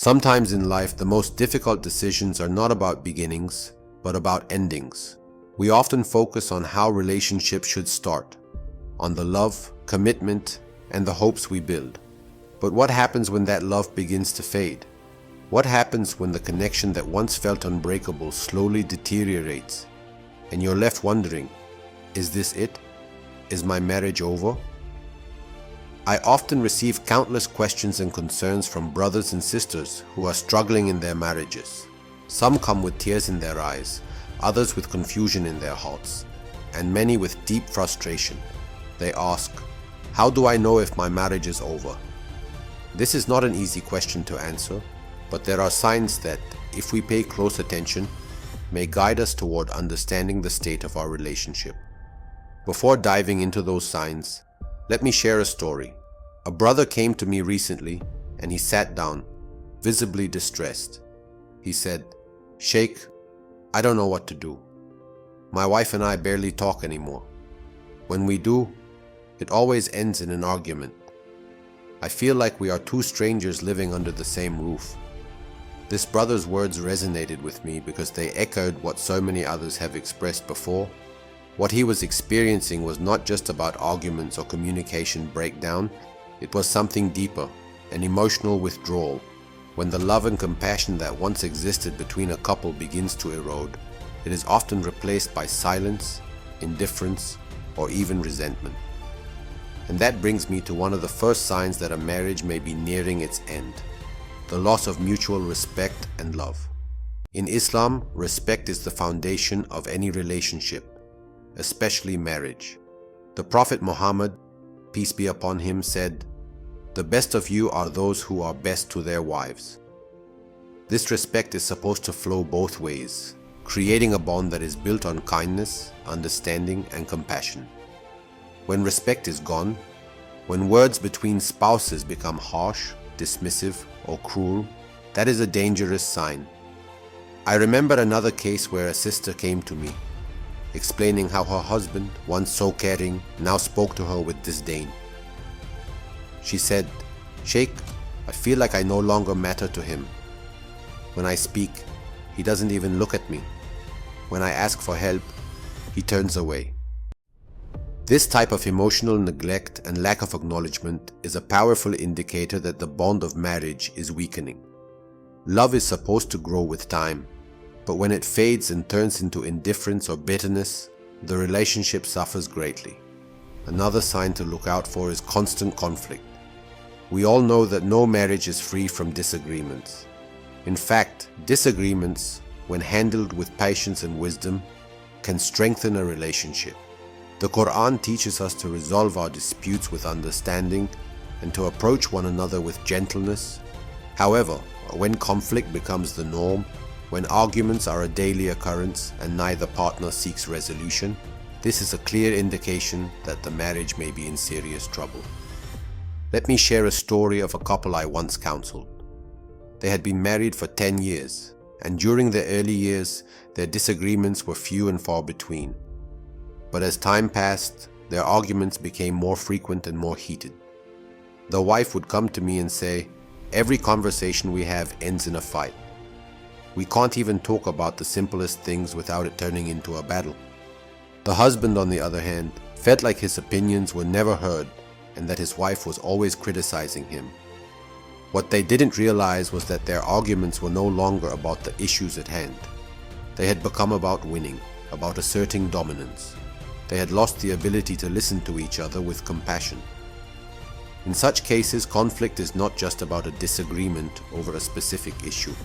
Sometimes in life, the most difficult decisions are not about beginnings, but about endings. We often focus on how relationships should start, on the love, commitment, and the hopes we build. But what happens when that love begins to fade? What happens when the connection that once felt unbreakable slowly deteriorates, and you're left wondering, is this it? Is my marriage over? I often receive countless questions and concerns from brothers and sisters who are struggling in their marriages. Some come with tears in their eyes, others with confusion in their hearts, and many with deep frustration. They ask, how do I know if my marriage is over? This is not an easy question to answer, but there are signs that, if we pay close attention, may guide us toward understanding the state of our relationship. Before diving into those signs, let me share a story. A brother came to me recently and he sat down, visibly distressed. He said, "Sheikh, I don't know what to do. My wife and I barely talk anymore. When we do, it always ends in an argument. I feel like we are two strangers living under the same roof." This brother's words resonated with me because they echoed what so many others have expressed before. What he was experiencing was not just about arguments or communication breakdown, it was something deeper, an emotional withdrawal. When the love and compassion that once existed between a couple begins to erode, it is often replaced by silence, indifference, or even resentment. And that brings me to one of the first signs that a marriage may be nearing its end: the loss of mutual respect and love. In Islam, respect is the foundation of any relationship, especially marriage. The Prophet Muhammad, peace be upon him, said, "The best of you are those who are best to their wives." This respect is supposed to flow both ways, creating a bond that is built on kindness, understanding, and compassion. When respect is gone, when words between spouses become harsh, dismissive, or cruel, that is a dangerous sign. I remember another case where a sister came to me, explaining how her husband, once so caring, now spoke to her with disdain. She said, "Sheikh, I feel like I no longer matter to him. When I speak, he doesn't even look at me. When I ask for help, he turns away." This type of emotional neglect and lack of acknowledgement is a powerful indicator that the bond of marriage is weakening. Love is supposed to grow with time, but when it fades and turns into indifference or bitterness, the relationship suffers greatly. Another sign to look out for is constant conflict. We all know that no marriage is free from disagreements. In fact, disagreements, when handled with patience and wisdom, can strengthen a relationship. The Quran teaches us to resolve our disputes with understanding and to approach one another with gentleness. However, when conflict becomes the norm, when arguments are a daily occurrence and neither partner seeks resolution, this is a clear indication that the marriage may be in serious trouble. Let me share a story of a couple I once counseled. They had been married for 10 years, and during their early years, their disagreements were few and far between. But as time passed, their arguments became more frequent and more heated. The wife would come to me and say, "Every conversation we have ends in a fight. We can't even talk about the simplest things without it turning into a battle." The husband, on the other hand, felt like his opinions were never heard and that his wife was always criticizing him. What they didn't realize was that their arguments were no longer about the issues at hand. They had become about winning, about asserting dominance. They had lost the ability to listen to each other with compassion. In such cases, conflict is not just about a disagreement over a specific issue.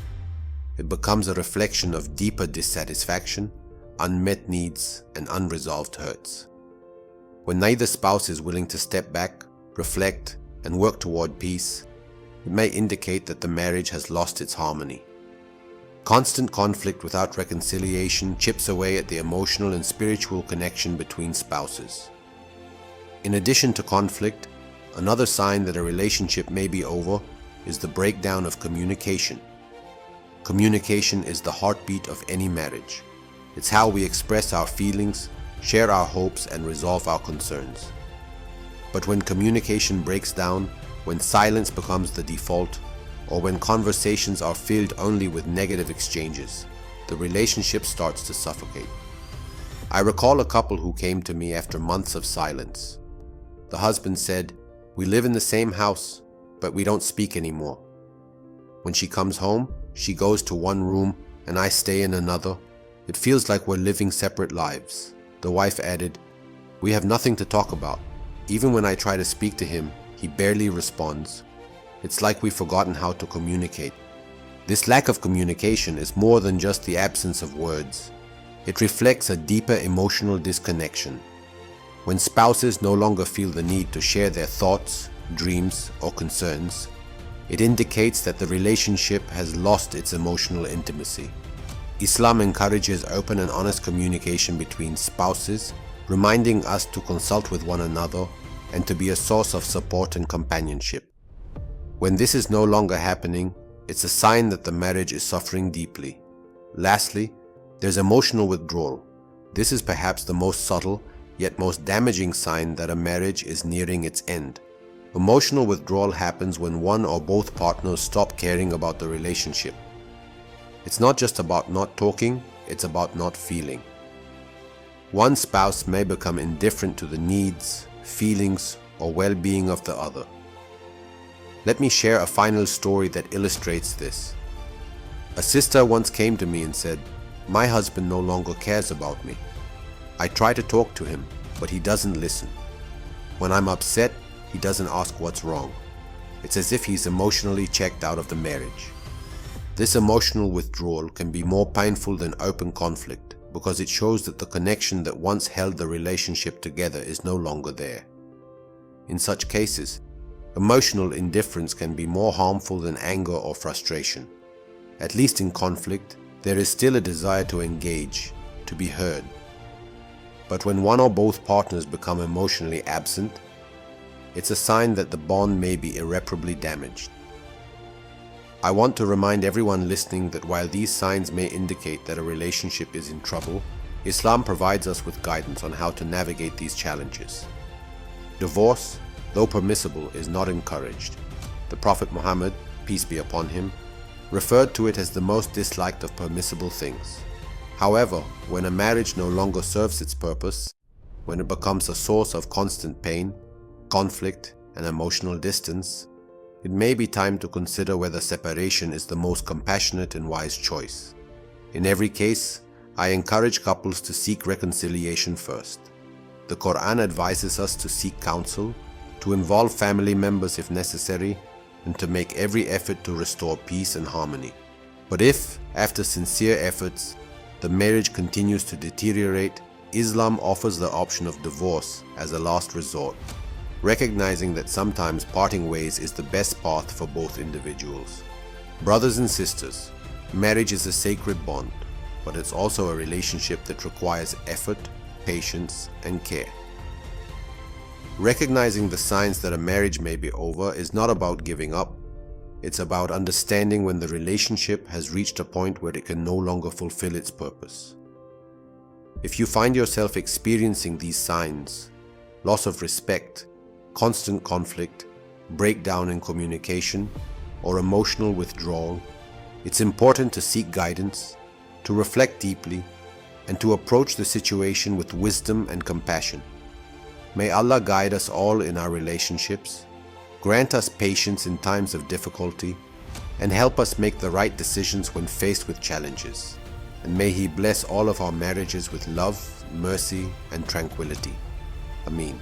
It becomes a reflection of deeper dissatisfaction, unmet needs, and unresolved hurts. When neither spouse is willing to step back, reflect, and work toward peace, it may indicate that the marriage has lost its harmony. Constant conflict without reconciliation chips away at the emotional and spiritual connection between spouses. In addition to conflict, another sign that a relationship may be over is the breakdown of communication. Communication is the heartbeat of any marriage. It's how we express our feelings, share our hopes, and resolve our concerns. But when communication breaks down, when silence becomes the default, or when conversations are filled only with negative exchanges, the relationship starts to suffocate. I recall a couple who came to me after months of silence. The husband said, "We live in the same house, but we don't speak anymore. When she comes home, she goes to one room and I stay in another. It feels like we're living separate lives." The wife added, "We have nothing to talk about. Even when I try to speak to him, he barely responds. It's like we've forgotten how to communicate." This lack of communication is more than just the absence of words. It reflects a deeper emotional disconnection. When spouses no longer feel the need to share their thoughts, dreams, or concerns, it indicates that the relationship has lost its emotional intimacy. Islam encourages open and honest communication between spouses, reminding us to consult with one another and to be a source of support and companionship. When this is no longer happening, it's a sign that the marriage is suffering deeply. Lastly, there's emotional withdrawal. This is perhaps the most subtle, yet most damaging sign that a marriage is nearing its end. Emotional withdrawal happens when one or both partners stop caring about the relationship. It's not just about not talking, it's about not feeling. One spouse may become indifferent to the needs, feelings, or well-being of the other. Let me share a final story that illustrates this. A sister once came to me and said, "My husband no longer cares about me. I try to talk to him, but he doesn't listen. When I'm upset, he doesn't ask what's wrong. It's as if he's emotionally checked out of the marriage." This emotional withdrawal can be more painful than open conflict because it shows that the connection that once held the relationship together is no longer there. In such cases, emotional indifference can be more harmful than anger or frustration. At least in conflict, there is still a desire to engage, to be heard. But when one or both partners become emotionally absent, it's a sign that the bond may be irreparably damaged. I want to remind everyone listening that while these signs may indicate that a relationship is in trouble, Islam provides us with guidance on how to navigate these challenges. Divorce, though permissible, is not encouraged. The Prophet Muhammad, peace be upon him, referred to it as the most disliked of permissible things. However, when a marriage no longer serves its purpose, when it becomes a source of constant pain, conflict, and emotional distance, it may be time to consider whether separation is the most compassionate and wise choice. In every case, I encourage couples to seek reconciliation first. The Quran advises us to seek counsel, to involve family members if necessary, and to make every effort to restore peace and harmony. But if, after sincere efforts, the marriage continues to deteriorate, Islam offers the option of divorce as a last resort, recognizing that sometimes parting ways is the best path for both individuals. Brothers and sisters, marriage is a sacred bond, but it's also a relationship that requires effort, patience, and care. Recognizing the signs that a marriage may be over is not about giving up. It's about understanding when the relationship has reached a point where it can no longer fulfill its purpose. If you find yourself experiencing these signs, loss of respect, constant conflict, breakdown in communication, or emotional withdrawal, it's important to seek guidance, to reflect deeply, and to approach the situation with wisdom and compassion. May Allah guide us all in our relationships, grant us patience in times of difficulty, and help us make the right decisions when faced with challenges. And may He bless all of our marriages with love, mercy, and tranquility. Ameen.